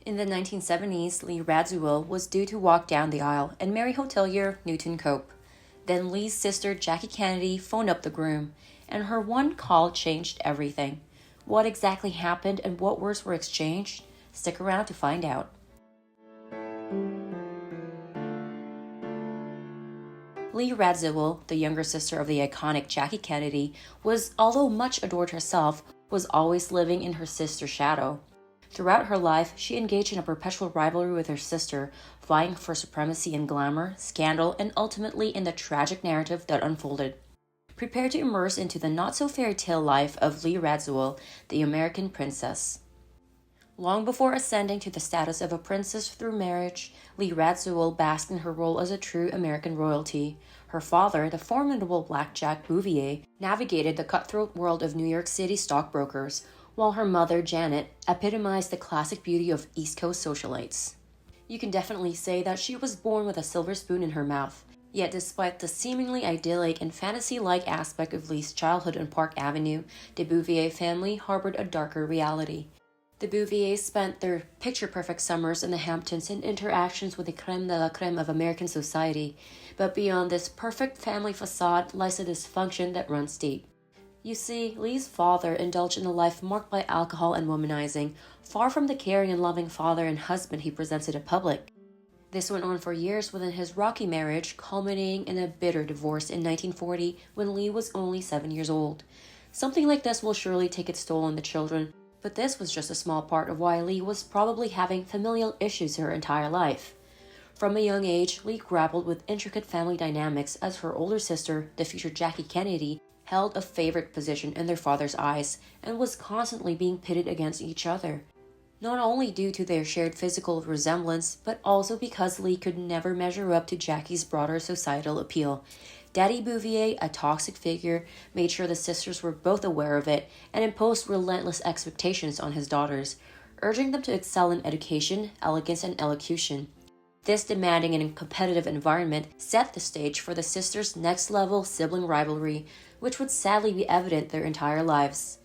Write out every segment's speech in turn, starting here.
In the 1970s, Lee Radziwill was due to walk down the aisle and marry hotelier Newton Cope. Then Lee's sister Jackie Kennedy phoned up the groom, and her one call changed everything. What exactly happened and what words were exchanged? Stick around to find out. Lee Radziwill, the younger sister of the iconic Jackie Kennedy, although much adored herself, was always living in her sister's shadow. Throughout her life, she engaged in a perpetual rivalry with her sister, vying for supremacy in glamour, scandal, and ultimately in the tragic narrative that unfolded. Prepare to immerse into the not-so-fairy tale life of Lee Radziwill, the American princess. Long before ascending to the status of a princess through marriage, Lee Radziwill basked in her role as a true American royalty. Her father, the formidable blackjack Bouvier, navigated the cutthroat world of New York City stockbrokers, while her mother, Janet, epitomized the classic beauty of East Coast socialites. You can definitely say that she was born with a silver spoon in her mouth. Yet despite the seemingly idyllic and fantasy-like aspect of Lee's childhood on Park Avenue, the Bouvier family harbored a darker reality. The Bouviers spent their picture-perfect summers in the Hamptons and interactions with the creme de la creme of American society, but beyond this perfect family facade lies a dysfunction that runs deep. You see, Lee's father indulged in a life marked by alcohol and womanizing, far from the caring and loving father and husband he presents to the public. This went on for years within his rocky marriage, culminating in a bitter divorce in 1940 when Lee was only 7 years old. Something like this will surely take its toll on the children, but this was just a small part of why Lee was probably having familial issues her entire life. From a young age, Lee grappled with intricate family dynamics as her older sister, the future Jackie Kennedy, held a favorite position in their father's eyes and was constantly being pitted against each other. Not only due to their shared physical resemblance, but also because Lee could never measure up to Jackie's broader societal appeal. Daddy Bouvier, a toxic figure, made sure the sisters were both aware of it and imposed relentless expectations on his daughters, urging them to excel in education, elegance, and elocution. This demanding and competitive environment set the stage for the sisters' next-level sibling rivalry, which would sadly be evident their entire lives.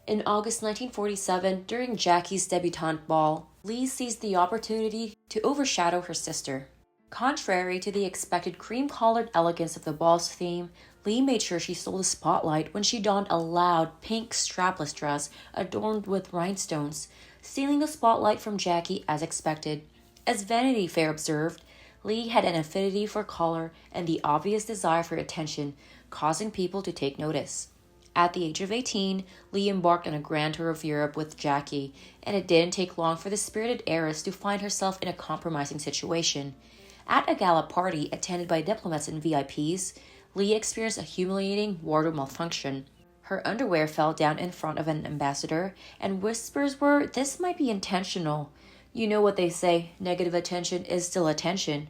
In August 1947, during Jackie's debutante ball, Lee seized the opportunity to overshadow her sister. Contrary to the expected cream-colored elegance of the ball's theme, Lee made sure she stole the spotlight when she donned a loud pink strapless dress adorned with rhinestones, stealing the spotlight from Jackie as expected. As Vanity Fair observed, Lee had an affinity for color and the obvious desire for attention, causing people to take notice. At the age of 18, Lee embarked on a grand tour of Europe with Jackie, and it didn't take long for the spirited heiress to find herself in a compromising situation. At a gala party attended by diplomats and VIPs, Lee experienced a humiliating wardrobe malfunction. Her underwear fell down in front of an ambassador, and whispers were this might be intentional. You know what they say, negative attention is still attention.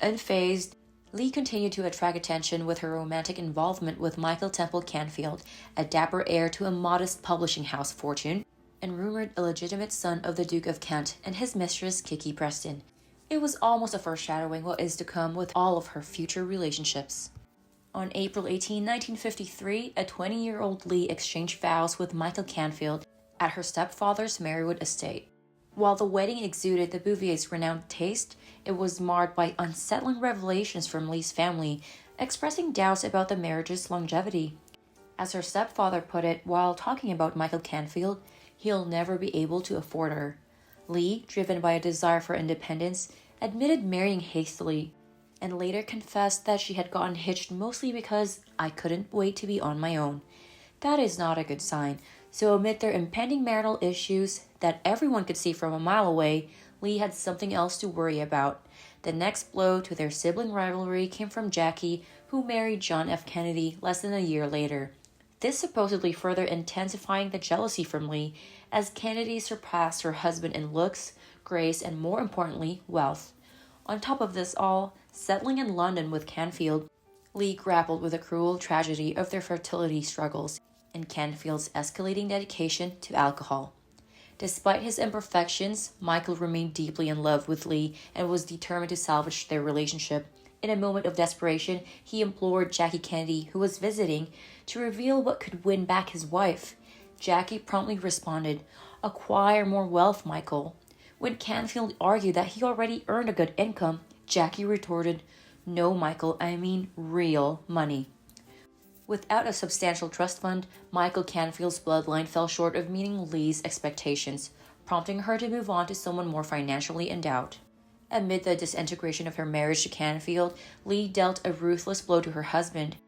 Unfazed, Lee continued to attract attention with her romantic involvement with Michael Temple Canfield, a dapper heir to a modest publishing house fortune, and rumored illegitimate son of the Duke of Kent and his mistress Kiki Preston. It was almost a foreshadowing what is to come with all of her future relationships. On April 18, 1953, a 20-year-old Lee exchanged vows with Michael Canfield at her stepfather's Marywood estate. While the wedding exuded the Bouvier's renowned taste, it was marred by unsettling revelations from Lee's family, expressing doubts about the marriage's longevity. As her stepfather put it while talking about Michael Canfield, he'll never be able to afford her. Lee, driven by a desire for independence, admitted marrying hastily, and later confessed that she had gotten hitched mostly because I couldn't wait to be on my own. That is not a good sign, so amid their impending marital issues that everyone could see from a mile away, Lee had something else to worry about. The next blow to their sibling rivalry came from Jackie, who married John F. Kennedy less than a year later. This supposedly further intensifying the jealousy from Lee, as Kennedy surpassed her husband in looks, grace, and more importantly, wealth. On top of this all, settling in London with Canfield, Lee grappled with the cruel tragedy of their fertility struggles and Canfield's escalating dedication to alcohol. Despite his imperfections, Michael remained deeply in love with Lee and was determined to salvage their relationship. In a moment of desperation, he implored Jackie Kennedy, who was visiting, to reveal what could win back his wife. Jackie promptly responded, "Acquire more wealth, Michael." When Canfield argued that he already earned a good income, Jackie retorted, "No, Michael, I mean real money." Without a substantial trust fund, Michael Canfield's bloodline fell short of meeting Lee's expectations, prompting her to move on to someone more financially endowed. Amid the disintegration of her marriage to Canfield, Lee dealt a ruthless blow to her husband.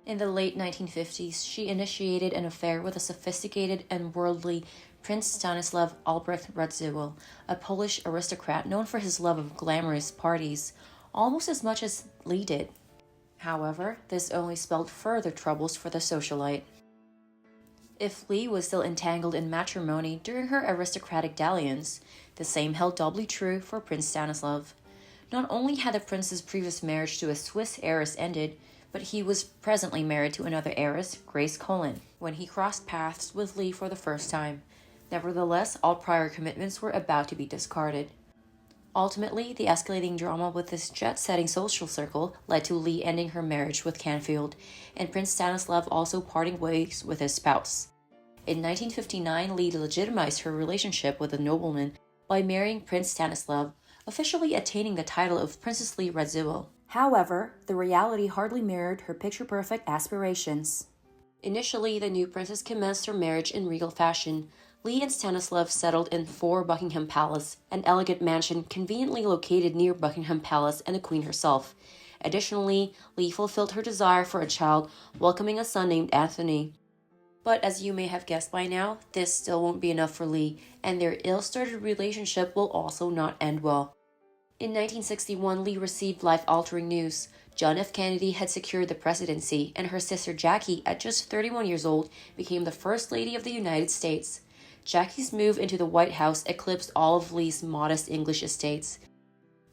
In the late 1950s, she initiated an affair with a sophisticated and worldly Prince Stanislav Albrecht Radziwill, a Polish aristocrat known for his love of glamorous parties, almost as much as Lee did. However, this only spelled further troubles for the socialite. If Lee was still entangled in matrimony during her aristocratic dalliance, the same held doubly true for Prince Stanislav. Not only had the prince's previous marriage to a Swiss heiress ended, but he was presently married to another heiress, Grace Cullen, when he crossed paths with Lee for the first time. Nevertheless, all prior commitments were about to be discarded. Ultimately, the escalating drama with this jet-setting social circle led to Lee ending her marriage with Canfield, and Prince Stanislav also parting ways with his spouse. In 1959, Lee legitimized her relationship with the nobleman by marrying Prince Stanislav, officially attaining the title of Princess Lee Radziwill. However, the reality hardly mirrored her picture-perfect aspirations. Initially, the new princess commenced her marriage in regal fashion. Lee and Stanislav settled in 4 Buckingham Palace, an elegant mansion conveniently located near Buckingham Palace and the Queen herself. Additionally, Lee fulfilled her desire for a child, welcoming a son named Anthony. But as you may have guessed by now, this still won't be enough for Lee, and their ill-started relationship will also not end well. In 1961, Lee received life-altering news. John F. Kennedy had secured the presidency, and her sister Jackie, at just 31 years old, became the First Lady of the United States. Jackie's move into the White House eclipsed all of Lee's modest English estates.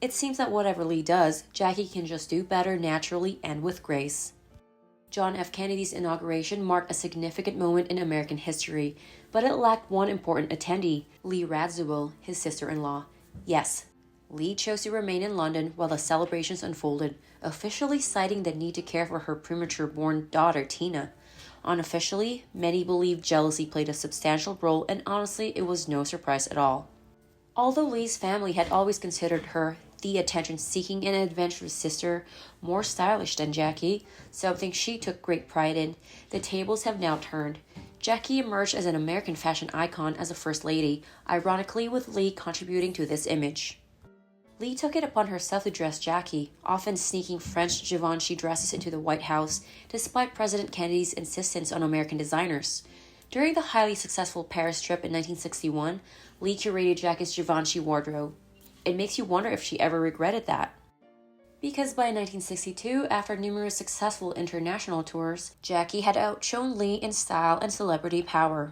It seems that whatever Lee does, Jackie can just do better naturally and with grace. John F. Kennedy's inauguration marked a significant moment in American history, but it lacked one important attendee, Lee Radziwill, his sister-in-law. Yes, Lee chose to remain in London while the celebrations unfolded, officially citing the need to care for her premature-born daughter, Tina. Unofficially, many believe jealousy played a substantial role, and honestly, it was no surprise at all. Although Lee's family had always considered her the attention-seeking and adventurous sister, more stylish than Jackie, something she took great pride in, the tables have now turned. Jackie emerged as an American fashion icon as a first lady, ironically with Lee contributing to this image. Lee took it upon herself to dress Jackie, often sneaking French Givenchy dresses into the White House, despite President Kennedy's insistence on American designers. During the highly successful Paris trip in 1961, Lee curated Jackie's Givenchy wardrobe. It makes you wonder if she ever regretted that. Because by 1962, after numerous successful international tours, Jackie had outshone Lee in style and celebrity power.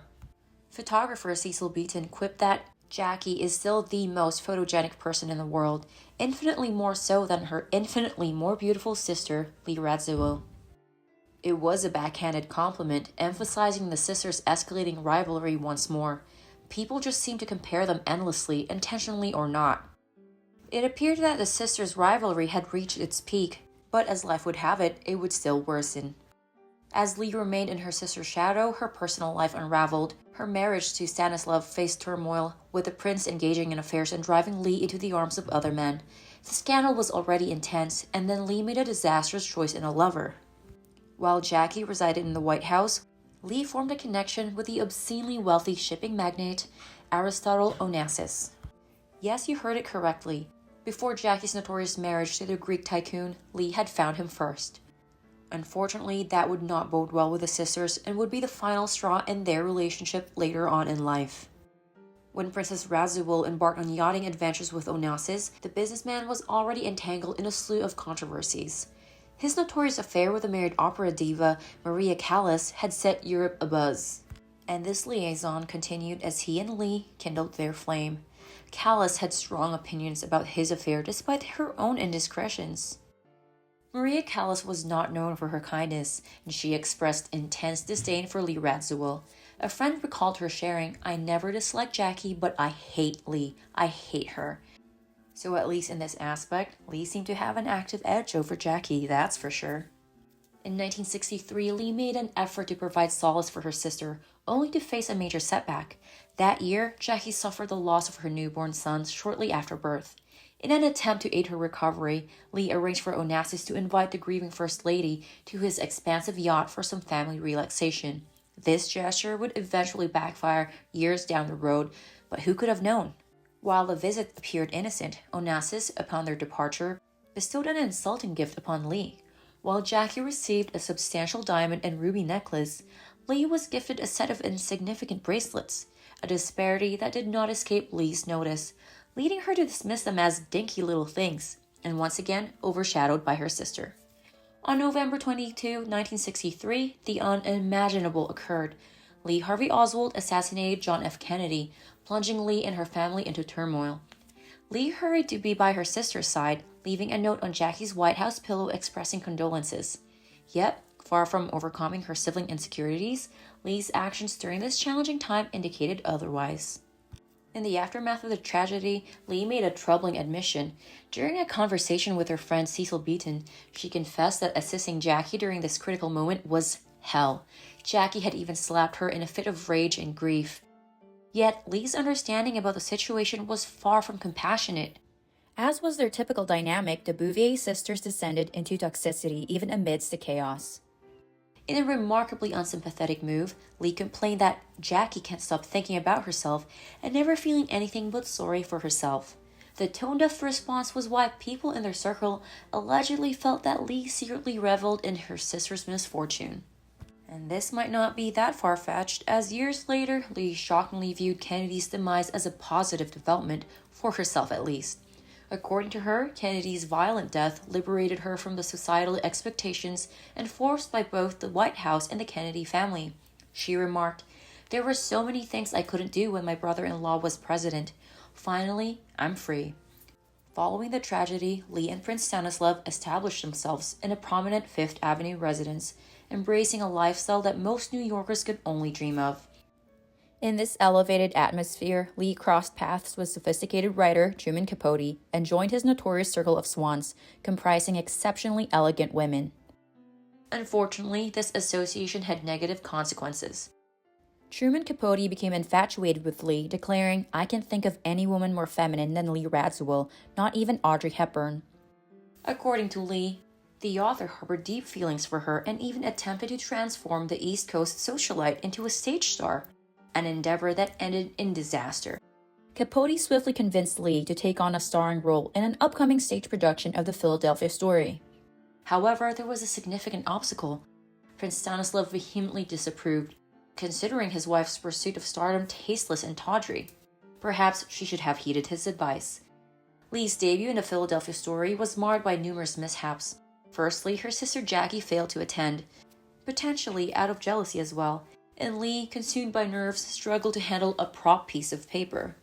Photographer Cecil Beaton quipped that Jackie is still the most photogenic person in the world, infinitely more so than her infinitely more beautiful sister, Lee Radziwill. It was a backhanded compliment, emphasizing the sisters' escalating rivalry once more. People just seemed to compare them endlessly, intentionally or not. It appeared that the sisters' rivalry had reached its peak, but as life would have it, it would still worsen. As Lee remained in her sister's shadow, her personal life unraveled. Her marriage to Stanislav faced turmoil, with the prince engaging in affairs and driving Lee into the arms of other men. The scandal was already intense, and then Lee made a disastrous choice in a lover. While Jackie resided in the White House, Lee formed a connection with the obscenely wealthy shipping magnate Aristotle Onasis. Yes, you heard it correctly. Before Jackie's notorious marriage to the Greek tycoon, Lee had found him first. Unfortunately, that would not bode well with the sisters and would be the final straw in their relationship later on in life. When Princess Radziwill embarked on yachting adventures with Onasis, the businessman was already entangled in a slew of controversies. His notorious affair with the married opera diva Maria Callis had set Europe abuzz, and this liaison continued as he and Lee kindled their flame. Callis had strong opinions about his affair despite her own indiscretions. Maria Callis was not known for her kindness, and she expressed intense disdain for Lee Radziwill. A friend recalled her sharing, "I never disliked Jackie, but I hate Lee. I hate her." So at least in this aspect, Lee seemed to have an active edge over Jackie, that's for sure. In 1963, Lee made an effort to provide solace for her sister, only to face a major setback. That year, Jackie suffered the loss of her newborn son shortly after birth. In an attempt to aid her recovery, Lee arranged for Onasis to invite the grieving First Lady to his expansive yacht for some family relaxation. This gesture would eventually backfire years down the road, but who could have known? While the visit appeared innocent, Onasis, upon their departure, bestowed an insulting gift upon Lee. While Jackie received a substantial diamond and ruby necklace, Lee was gifted a set of insignificant bracelets, a disparity that did not escape Lee's notice, leading her to dismiss them as dinky little things, and once again overshadowed by her sister. On November 22, 1963, the unimaginable occurred. Harvey Oswald assassinated John F. Kennedy, plunging Lee and her family into turmoil. Lee hurried to be by her sister's side, leaving a note on Jackie's White House pillow expressing condolences. Yet, far from overcoming her sibling insecurities, Lee's actions during this challenging time indicated otherwise. In the aftermath of the tragedy, Lee made a troubling admission. During a conversation with her friend Cecil Beaton, she confessed that assisting Jackie during this critical moment was hell. Jackie had even slapped her in a fit of rage and grief. Yet, Lee's understanding about the situation was far from compassionate. As was their typical dynamic, the Bouvier sisters descended into toxicity even amidst the chaos. In a remarkably unsympathetic move, Lee complained that Jackie can't stop thinking about herself and never feeling anything but sorry for herself. The tone-deaf response was why people in their circle allegedly felt that Lee secretly reveled in her sister's misfortune. And this might not be that far-fetched, as years later, Lee shockingly viewed Kennedy's demise as a positive development, for herself at least. According to her, Kennedy's violent death liberated her from the societal expectations enforced by both the White House and the Kennedy family. She remarked, "There were so many things I couldn't do when my brother-in-law was president. Finally, I'm free." Following the tragedy, Lee and Prince Stanislav established themselves in a prominent Fifth Avenue residence, embracing a lifestyle that most New Yorkers could only dream of. In this elevated atmosphere, Lee crossed paths with sophisticated writer Truman Capote and joined his notorious circle of swans, comprising exceptionally elegant women. Unfortunately, this association had negative consequences. Truman Capote became infatuated with Lee, declaring, "I can think of any woman more feminine than Lee Radziwill, not even Audrey Hepburn." According to Lee, the author harbored deep feelings for her and even attempted to transform the East Coast socialite into a stage star, an endeavor that ended in disaster. Capote swiftly convinced Lee to take on a starring role in an upcoming stage production of the Philadelphia Story. However, there was a significant obstacle. Prince Stanislav vehemently disapproved, considering his wife's pursuit of stardom tasteless and tawdry. Perhaps she should have heeded his advice. Lee's debut in the Philadelphia Story was marred by numerous mishaps. Firstly, her sister Jackie failed to attend, potentially out of jealousy as well, and Lee, consumed by nerves, struggled to handle a prop piece of paper.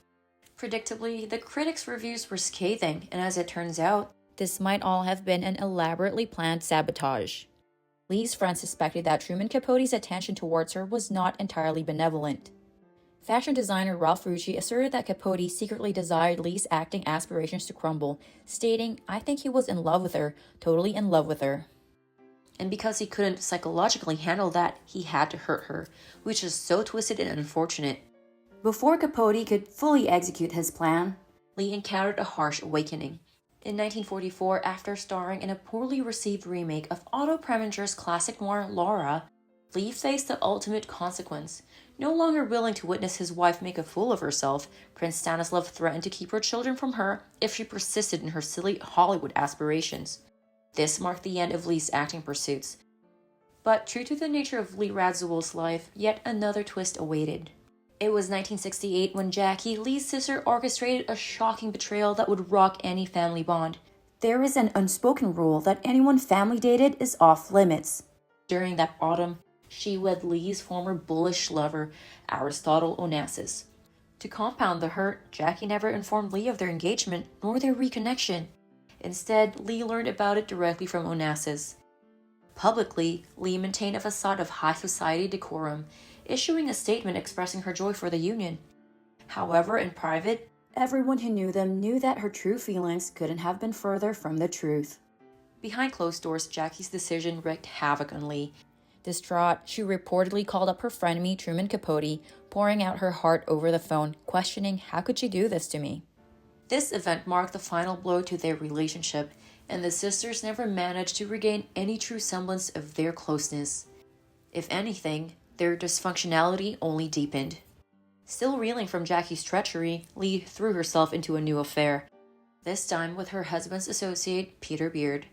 Predictably, the critics' reviews were scathing, and as it turns out, this might all have been an elaborately planned sabotage. Lee's friends suspected that Truman Capote's attention towards her was not entirely benevolent. Fashion designer Ralph Rucci asserted that Capote secretly desired Lee's acting aspirations to crumble, stating, "I think he was in love with her, totally in love with her." And because he couldn't psychologically handle that, he had to hurt her, which is so twisted and unfortunate. Before Capote could fully execute his plan, Lee encountered a harsh awakening. In 1944, after starring in a poorly received remake of Otto Preminger's classic noir Laura, Lee faced the ultimate consequence. No longer willing to witness his wife make a fool of herself, Prince Stanislav threatened to keep her children from her if she persisted in her silly Hollywood aspirations. This marked the end of Lee's acting pursuits. But true to the nature of Lee Radziwill's life, yet another twist awaited. It was 1968 when Jackie, Lee's sister, orchestrated a shocking betrayal that would rock any family bond. There is an unspoken rule that anyone family dated is off limits. During that autumn, she wed Lee's former bullish lover, Aristotle Onasis. To compound the hurt, Jackie never informed Lee of their engagement nor their reconnection. Instead, Lee learned about it directly from Onasis. Publicly, Lee maintained a facade of high society decorum, issuing a statement expressing her joy for the union. However, in private, everyone who knew them knew that her true feelings couldn't have been further from the truth. Behind closed doors, Jackie's decision wreaked havoc on Lee. Distraught, she reportedly called up her frenemy Truman Capote, pouring out her heart over the phone, questioning how could she do this to me. This event marked the final blow to their relationship, and the sisters never managed to regain any true semblance of their closeness. If anything, their dysfunctionality only deepened. Still reeling from Jackie's treachery, Lee threw herself into a new affair, this time with her husband's associate, Peter Beard.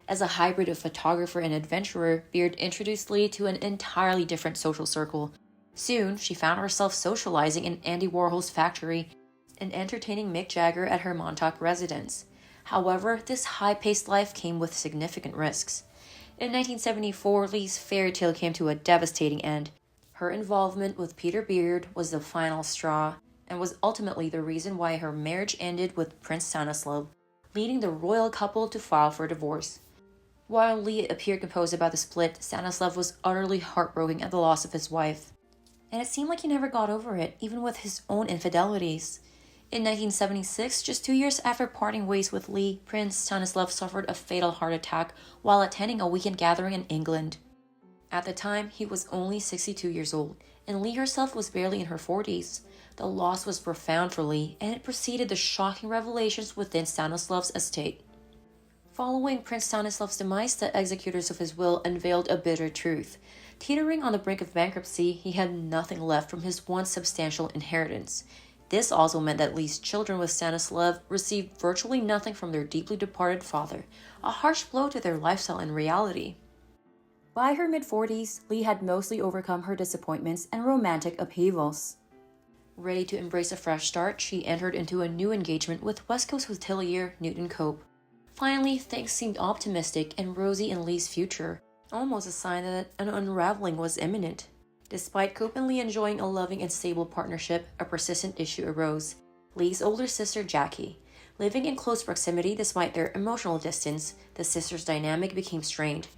As a hybrid of photographer and adventurer, Beard introduced Lee to an entirely different social circle. Soon, she found herself socializing in Andy Warhol's factory and entertaining Mick Jagger at her Montauk residence. However, this high-paced life came with significant risks. In 1974, Lee's fairy tale came to a devastating end. Her involvement with Peter Beard was the final straw, and was ultimately the reason why her marriage ended with Prince Stanislav, leading the royal couple to file for divorce. While Lee appeared composed about the split, Stanislav was utterly heartbroken at the loss of his wife. And it seemed like he never got over it, even with his own infidelities. In 1976, just 2 years after parting ways with Lee, Prince Stanislav suffered a fatal heart attack while attending a weekend gathering in England. At the time, he was only 62 years old, and Lee herself was barely in her 40s. The loss was profound for Lee, and it preceded the shocking revelations within Stanislav's estate. Following Prince Stanislav's demise, the executors of his will unveiled a bitter truth. Teetering on the brink of bankruptcy, he had nothing left from his once substantial inheritance. This also meant that Lee's children with Stanislav received virtually nothing from their deeply departed father, a harsh blow to their lifestyle and reality. By her mid-40s, Lee had mostly overcome her disappointments and romantic upheavals. Ready to embrace a fresh start, she entered into a new engagement with West Coast hotelier Newton Cope. Finally, things seemed optimistic and rosy in Lee's future, almost a sign that an unraveling was imminent. Despite Cope and Lee enjoying a loving and stable partnership, a persistent issue arose. Lee's older sister, Jackie. Living in close proximity despite their emotional distance, the sisters' dynamic became strained.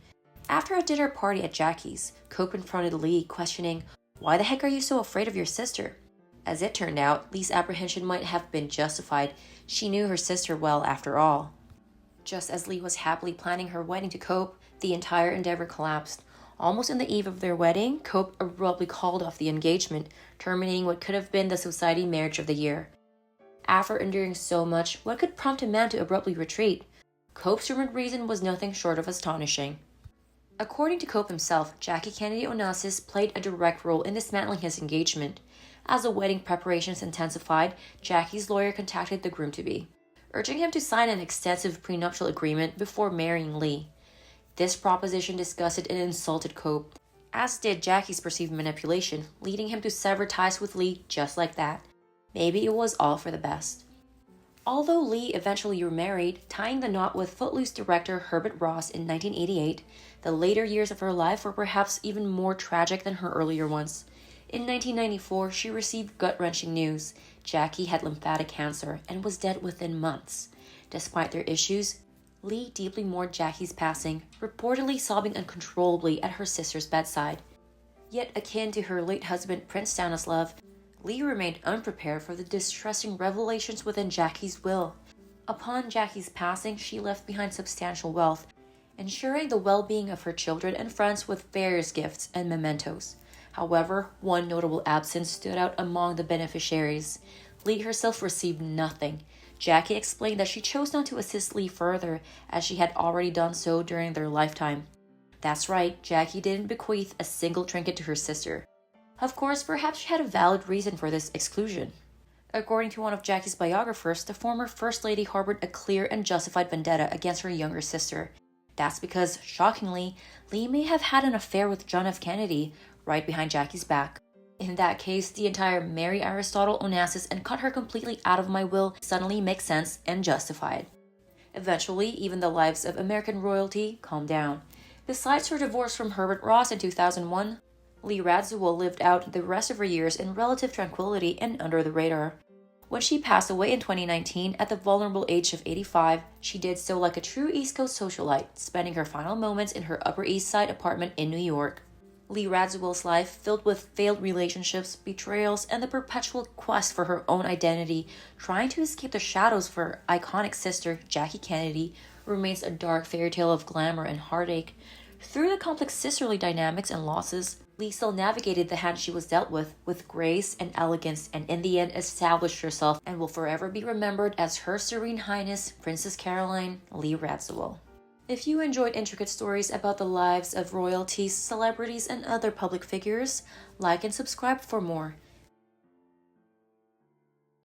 After a dinner party at Jackie's, Cope confronted Lee, questioning, "Why the heck are you so afraid of your sister?" As it turned out, Lee's apprehension might have been justified. She knew her sister well after all. Just as Lee was happily planning her wedding to Cope, the entire endeavor collapsed. Almost on the eve of their wedding, Cope abruptly called off the engagement, terminating what could have been the society marriage of the year. After enduring so much, what could prompt a man to abruptly retreat? Cope's rumored reason was nothing short of astonishing. According to Cope himself, Jackie Kennedy Onasis played a direct role in dismantling his engagement. As the wedding preparations intensified, Jackie's lawyer contacted the groom-to-be, urging him to sign an extensive prenuptial agreement before marrying Lee. This proposition disgusted and insulted Cope, as did Jackie's perceived manipulation, leading him to sever ties with Lee just like that. Maybe it was all for the best. Although Lee eventually remarried, tying the knot with Footloose director Herbert Ross in 1988, the later years of her life were perhaps even more tragic than her earlier ones. In 1994, she received gut-wrenching news. Jackie had lymphatic cancer and was dead within months. Despite their issues, Lee deeply mourned Jackie's passing, reportedly sobbing uncontrollably at her sister's bedside. Yet akin to her late husband Prince Stanislav, Lee remained unprepared for the distressing revelations within Jackie's will. Upon Jackie's passing, she left behind substantial wealth, ensuring the well-being of her children and friends with various gifts and mementos. However, one notable absence stood out among the beneficiaries. Lee herself received nothing. Jackie explained that she chose not to assist Lee further, as she had already done so during their lifetime. That's right, Jackie didn't bequeath a single trinket to her sister. Of course, perhaps she had a valid reason for this exclusion. According to one of Jackie's biographers, the former First Lady harbored a clear and justified vendetta against her younger sister. That's because, shockingly, Lee may have had an affair with John F. Kennedy, right behind Jackie's back. In that case, the entire marry Aristotle Onasis and cut her completely out of my will suddenly makes sense and justified. Eventually, even the lives of American royalty calmed down. Besides her divorce from Herbert Ross in 2001, Lee Radziwill lived out the rest of her years in relative tranquility and under the radar. When she passed away in 2019 at the vulnerable age of 85, she did so like a true East Coast socialite, spending her final moments in her Upper East Side apartment in New York. Lee Radziwill's life, filled with failed relationships, betrayals, and the perpetual quest for her own identity, trying to escape the shadows of her iconic sister, Jackie Kennedy, remains a dark fairy tale of glamour and heartache. Through the complex sisterly dynamics and losses, Lee still navigated the hand she was dealt with grace and elegance, and in the end established herself and will forever be remembered as Her Serene Highness Princess Caroline Lee Radziwill. If you enjoyed intricate stories about the lives of royalties, celebrities, and other public figures, like and subscribe for more.